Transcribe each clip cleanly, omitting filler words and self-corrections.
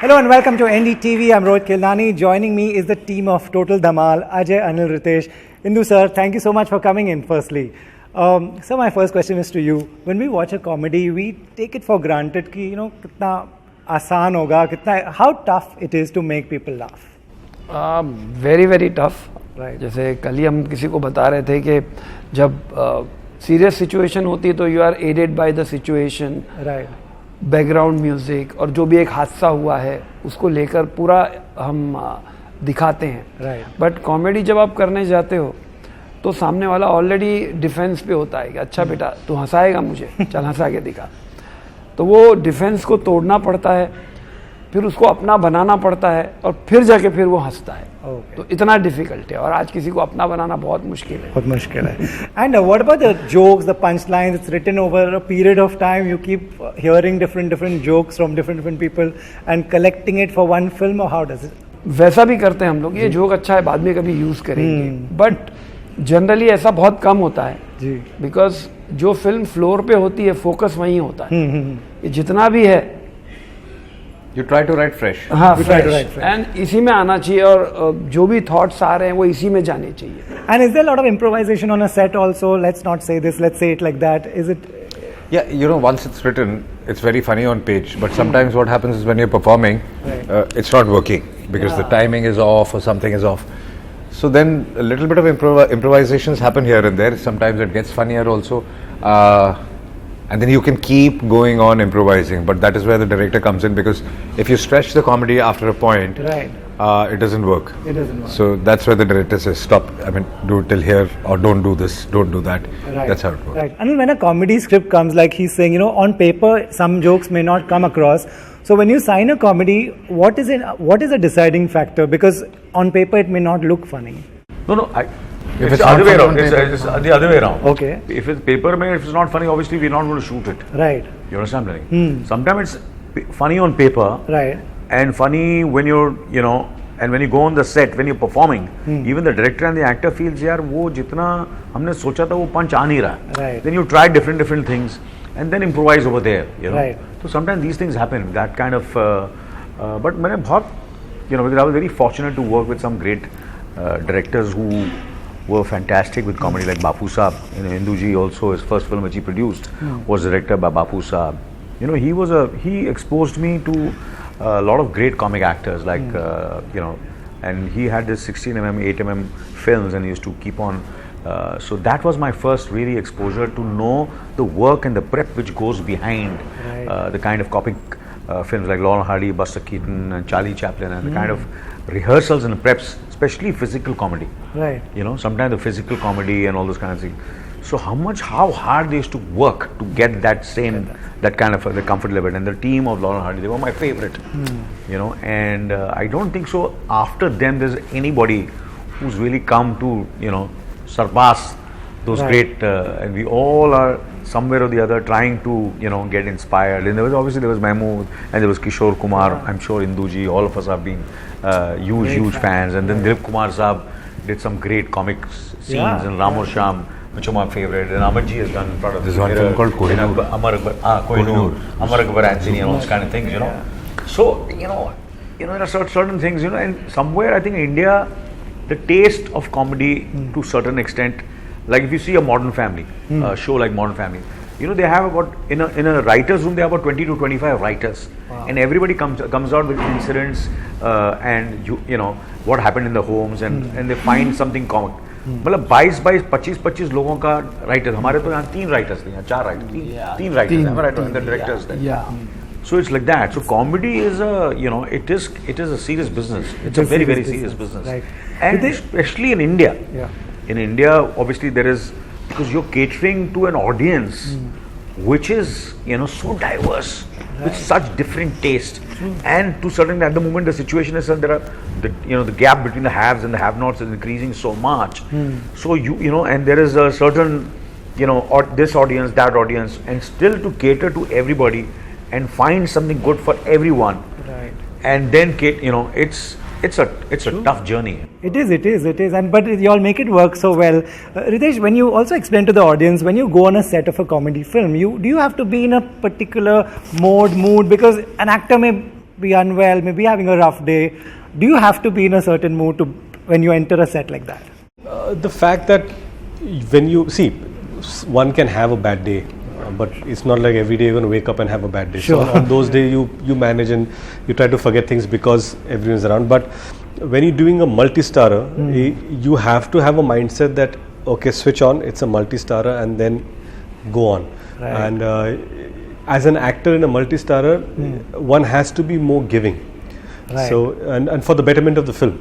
Hello and welcome to NDTV. I'm Rohit, Khilnani. Joining me is the team of Total Dhamaal, Ajay, Anil, Riteish. Indra, sir, thank you so much for coming in firstly. So my first question is to you. When we watch a comedy, we take it for granted कि कितना आसान होगा, कितना how tough it is to make people laugh. Very very tough. Right. जैसे कल ही हम किसी को बता रहे थे कि जब सीरियस सिचुएशन होती है तो you are aided by the situation. Right. Background music और जो भी एक हादसा हुआ है उसको लेकर पूरा हम दिखाते हैं. राइट. बट कॉमेडी जब आप करने जाते हो तो सामने वाला ऑलरेडी डिफेंस पे होता है कि अच्छा बेटा तू हंसाएगा मुझे, चल हंसा के दिखा. तो वो डिफेंस को तोड़ना पड़ता है, फिर उसको अपना बनाना पड़ता है और फिर जाके फिर वो हंसता है. तो इतना डिफिकल्ट है और आज किसी को अपना बनाना बहुत मुश्किल है. बहुत मुश्किल है. And what about the jokes, the punch lines? It's written over a period of time. You keep hearing different jokes from different people and collecting it for one film, और हाउ डज इट? वैसा भी करते हैं हम लोग. ये joke अच्छा है, बाद में कभी यूज करेंगे, बट जनरली ऐसा बहुत कम होता है जी. बिकॉज जो फिल्म फ्लोर पे होती है फोकस वहीं होता है. ये जितना भी है You try to write fresh. हाँ, fresh. And इसी में आना चाहिए और जो भी thoughts आ रहे हैं वो इसी में जाने चाहिए. And is there a lot of improvisation on a set also? Let's not say this, let's say it like that. Is it? Yeah, once it's written, it's very funny on page. But sometimes what happens is when you're performing, it's not working because the timing is off or something is off. So then a little bit of improvisations happen here and there. Sometimes it gets funnier also. And then you can keep going on improvising, but that is where the director comes in, because if you stretch the comedy after a point, it doesn't work. It doesn't work. So that's where the director says, stop, do it till here, or don't do this, don't do that. Right. That's how it works. Right. And when a comedy script comes, like he's saying, on paper, some jokes may not come across. So when you sign a comedy, what is a deciding factor? Because on paper, it may not look funny. No, it's the other way around. It's the other way around. Okay. If it's paper, if it's not funny, obviously we're not going to shoot it. Right. You understand what I'm saying? Sometimes it's funny on paper. Right. And funny when you're, and when you go on the set, when you're performing, even the director and the actor feels, यार वो जितना हमने सोचा था वो punch आ नहीं रहा. Right. Then you try different things and then improvise over there. Right. So sometimes these things happen. That kind of. But मैंने बहुत, because I was very fortunate to work with some great directors who were fantastic with comedy, like Bapu Saab. Hinduji also, his first film which he produced was directed by Bapu Saab. He exposed me to a lot of great comic actors, like and he had this 16mm, 8mm films, and he used to keep on. So that was my first really exposure to know the work and the prep which goes behind the kind of comic films like Laurel Hardy, Buster Keaton, and Charlie Chaplin, and the kind of rehearsals and preps, especially physical comedy. Right. Sometimes the physical comedy and all those kind of things. So how hard they used to work to get that kind of the comfort level. And the team of Laurel Hardy, they were my favorite. And I don't think so after them there's anybody who's really come to surpass those great. And we all are somewhere or the other trying to get inspired. And there was Mahmood, and there was Kishore Kumar. I'm sure Induji, all of us have been huge fans. And then Dilip Kumar Saab did some great comic scenes, and Ram aur Shyam, which are my favorite. And Amarji has done in front of this one film called Kohinoor. Amar Akbar Anthony and all those kind of things, So, there are certain things, and somewhere I think in India, the taste of comedy to a certain extent, like if you see a Modern Family, a show like Modern Family, they have about, in a writer's room, they have about 20 to 25 writers. Wow. And everybody comes out with incidents and what happened in the homes, and they find something comic. मतलब 22-25 लोगों का writers, हमारे तो यहाँ 3 writers थे, 4 writers, 3 writers, am I right? And the directors there. Yeah. So it's like that. So comedy is it is a serious business. It's a very serious business. Right. And especially in India. Yeah. In India, obviously there is, because you're catering to an audience which is so diverse, with such different taste, and to certain, at the moment the situation is that there are the gap between the haves and the have-nots is increasing so much. So and there is a certain this audience, that audience, and still to cater to everybody and find something good for everyone, and then it's a tough journey. It is, and but you all make it work so well. Riteish, when you also explain to the audience, when you go on a set of a comedy film, do you have to be in a particular mood? Because an actor may be unwell, maybe having a rough day. Do you have to be in a certain mood when you enter a set like that? The fact that when you see, one can have a bad day, but it's not like every day you're going to wake up and have a bad day. Sure. So on those days you manage and you try to forget things because everyone's around. But when you're doing a multi-starrer, you have to have a mindset that, okay, switch on, it's a multi-starrer, and then go on. Right. And as an actor in a multi-starrer, one has to be more giving. Right. So and for the betterment of the film.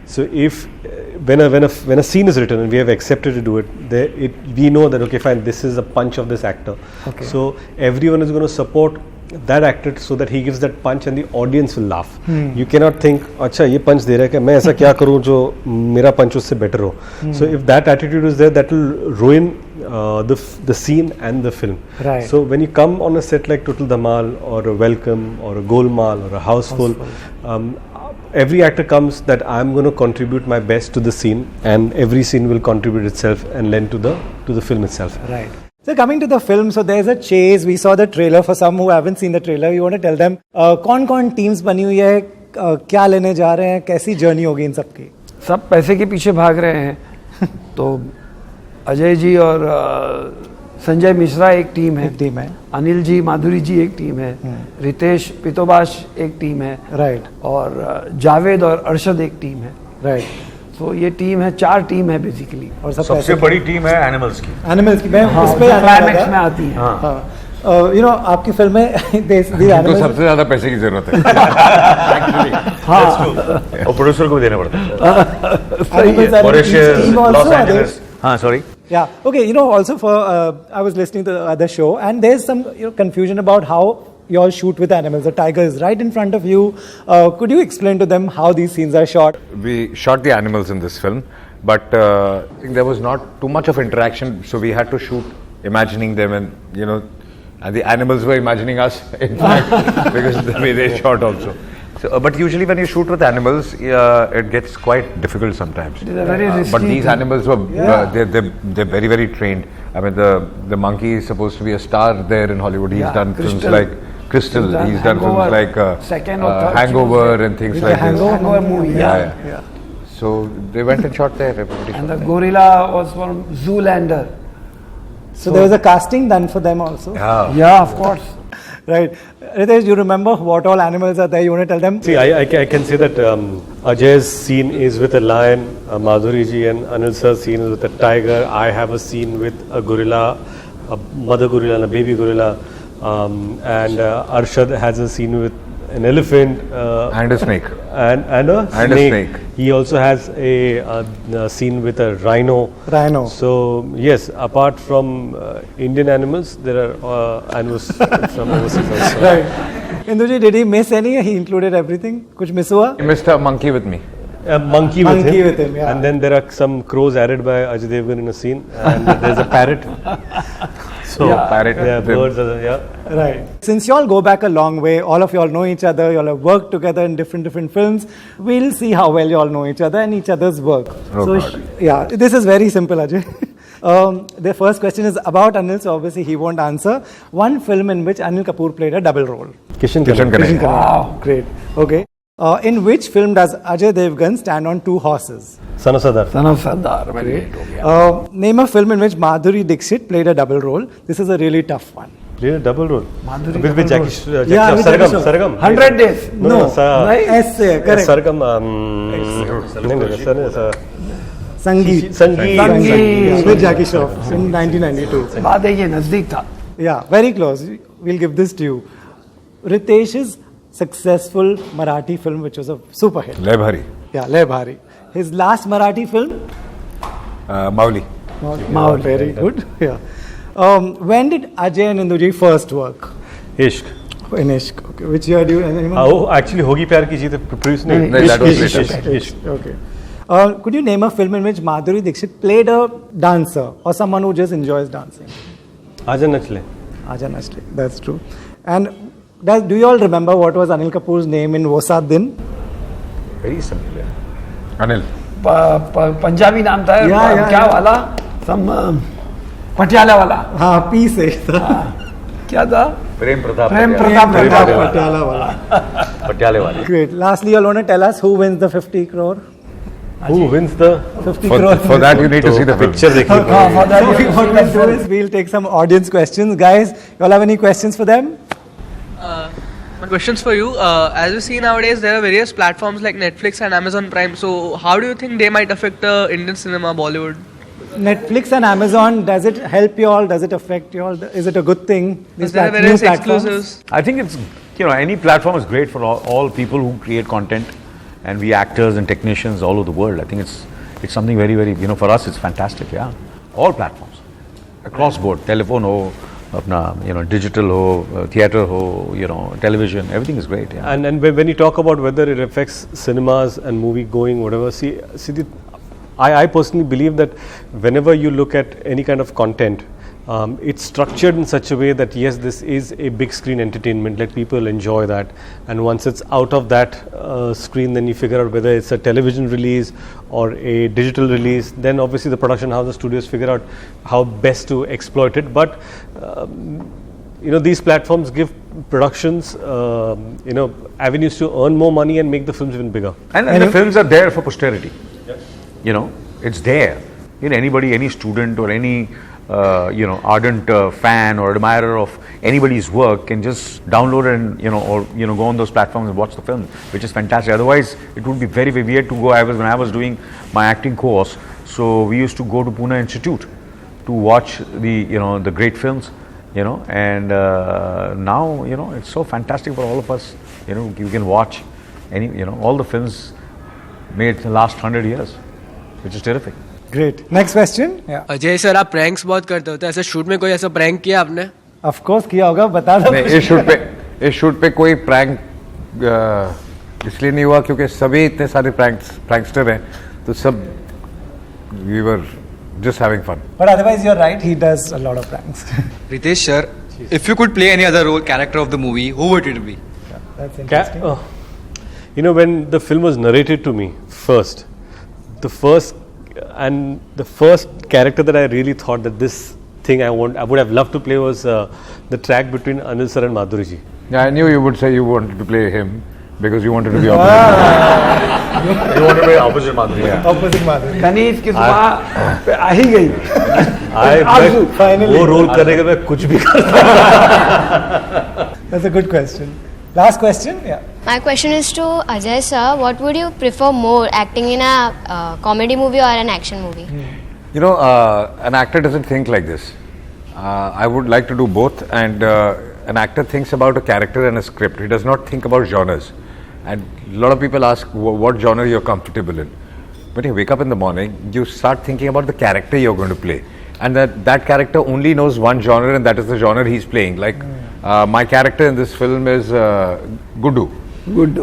So if when a scene is written and we have accepted to do it, we know that, okay, fine, this is a punch of this actor. Okay. So everyone is going to support that actor so that he gives that punch and the audience will laugh. You cannot think, अच्छा ये punch दे रहा है कि मैं ऐसा क्या करूँ जो मेरा punch उससे better हो. So if that attitude is there, that will ruin the scene and the film. Right. So when you come on a set like Total Dhamaal or a Welcome or a Golmaal or a Houseful, every actor comes that I'm going to contribute my best to the scene, and every scene will contribute itself and lend to the film itself. Right. So coming to the film, so there's a chase. We saw the trailer. For some who haven't seen the trailer, you want to tell them कौन-कौन teams बनी हुई है, क्या लेने जा रहे हैं, कैसी जर्नी होगी इन सब की? सब पैसे के पीछे भाग रहे हैं. तो अजय जी और संजय मिश्रा एक टीम है, अनिल जी, माधुरी जी एक टीम है, रितेश पितोबाश एक टीम है, राइट, और जावेद और अरशद एक टीम है. राइट. तो ये टीम है, 4 टीम है बेसिकली. और सबसे बड़ी टीम है एनिमल्स की. मैं उस पे क्लाइमैक्स में आती है. यू नो आपकी फिल्म में तो सबसे ज्यादा पैसे की जरूरत है. और प्रोड्यूसर को भी देना पड़ता है. Mauritius, Los Angeles. sorry. Yeah. Okay. You know, also for I was listening to the other show, and there's some confusion about how you all shoot with animals. The tiger is right in front of you. Could you explain to them how these scenes are shot? We shot the animals in this film, but I think there was not too much of interaction, so we had to shoot imagining them, and and the animals were imagining us, in fact, because the way they shot also. So, but usually when you shoot with animals, it gets quite difficult sometimes. But these animals were they're very, very trained. I mean, the monkey is supposed to be a star there in Hollywood. He's done films like Crystal. He's done films like Hangover and things like this. Hangover movie. Yeah. So they went and shot there. And the gorilla was from Zoolander. So there was a casting done for them also. Yeah, of course. Right. Riteish, you remember what all animals are there? You want to tell them? See, I can say that Ajay's scene is with a lion, Madhuri ji and Anil sir's scene is with a tiger. I have a scene with a gorilla, a mother gorilla and a baby gorilla. And Arshad has a scene with an elephant. And a snake. And a snake. He also has a scene with a rhino. So, yes, apart from Indian animals, there are animals from overseas also. Right. Induji, did he miss any? He included everything? Kuch miss hua? He missed a monkey with me. A monkey with him, yeah. And then there are some crows added by Ajay Devgn in a scene, and there's a parrot. So parrot. Yeah, birds. Right. Since you all go back a long way, all of you all know each other, you all have worked together in different films. We'll see how well you all know each other and each other's work. This is very simple, Ajay. The first question is about Anil, so obviously he won't answer. One film in which Anil Kapoor played a double role. Kishan Kanai. Wow, great. Okay. In which film does Ajay Devgn stand on 2 horses? Son of Sardar. Name a film in which Madhuri Dixit played a double role. This is a really tough one. Played a double role? Madhuri with Jackie Sargam. 100 Days. No. S, correct. Sargam. Sangeet. With Jackie Shroff in 1992. बात है ये नजदीक था. Yeah, very close. We'll give this to you. Ritesh's successful Marathi film, which was a super hit. Le Bhari. Yeah, Le Bhari. His last Marathi film? Mauli. Very good. Yeah. When did Ajay and Induji first work? Ishq. In Ishq. Okay. Which year do you? Actually, Hogi Pyar Ki Jeet produced. That was later. Ishq. Okay. Could you name a film in which Madhuri Dixit played a dancer or someone who just enjoys dancing? Aaja Nachle. That's true. And do you all remember what was Anil Kapoor's name in Wo Saat Din? Very simple. Anil. Punjabi नाम था. क्या वाला? Some Patiala वाला. हाँ, P से. क्या था? प्रेम प्रताप पटियाला वाला. पटियाले वाले. Great. Lastly, you want to tell us who wins the 50 crore? Who wins the 50 crore. For that, you need to see the picture? film. For that, what we'll do is we'll take some audience questions. Guys, you all have any questions for them? My question's for you. As we see nowadays, there are various platforms like Netflix and Amazon Prime. So, how do you think they might affect Indian cinema, Bollywood? Netflix and Amazon, does it help you all? Does it affect you all? Is it a good thing? Is there various exclusives? I think it's, any platform is great for all people who create content, and we actors and technicians all over the world. I think it's something very, very, for us it's fantastic, yeah. All platforms, across board, telephone ho, apna, digital ho, theatre ho, television, everything is great, yeah. And when you talk about whether it affects cinemas and movie going, whatever, I personally believe that whenever you look at any kind of content, it's structured in such a way that yes, this is a big screen entertainment, let people enjoy that, and once it's out of that screen, then you figure out whether it's a television release or a digital release. Then obviously the production house, the studios figure out how best to exploit it. But these platforms give productions avenues to earn more money and make the films even bigger. And the films are there for posterity. It's there. Anybody, any student or any ardent fan or admirer of anybody's work can just download and go on those platforms and watch the film, which is fantastic. Otherwise, it would be very, very weird to go. When I was doing my acting course, so we used to go to Pune Institute to watch the great films, and now it's so fantastic for all of us. You can watch all the films made in the last 100 years, which is terrific. Great. Next question. Yeah. Ajay sir, आप pranks बहुत करते होते हैं, ऐसे shoot में कोई ऐसा prank किया आपने? Of course किया होगा, बता दो. इस शूट पे कोई प्रैंक इसलिए नहीं हुआ क्योंकि सभी इतने सारे प्रैंकस्टर हैं, तो सब we were just having fun. But otherwise you're right, he does a lot of pranks. Riteish sir, if you could play any other role, character of the movie, who would it be? Yeah, that's interesting. When the film was narrated to me the first character that I really thought that this thing I would have loved to play was the track between Anil sir and Madhuri ji. Yeah, I knew you would say you wanted to play him because you wanted to be opposite. You wanted to be opposite Madhuri. Yeah. Opposite Madhuri. कनी इसकी सुबह पे आ ही गई. वो role करने के मैं कुछ भी करता. That's a good question. Last question. Yeah. My question is to Ajay sir. What would you prefer more, acting in a comedy movie or an action movie? An actor doesn't think like this. I would like to do both, and an actor thinks about a character and a script. He does not think about genres. And a lot of people ask what genre you're comfortable in. When you wake up in the morning, you start thinking about the character you're going to play. And that character only knows one genre, and that is the genre he's playing. Like my character in this film is Guddu.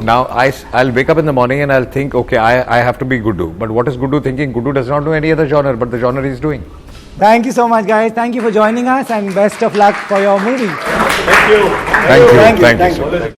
Now I'll wake up in the morning and I'll think, okay, I have to be Guddu. But what is Guddu thinking? Guddu does not know any other genre, but the genre he's doing. Thank you so much, guys. Thank you for joining us, and best of luck for your movie. Thank you. Thank you so much.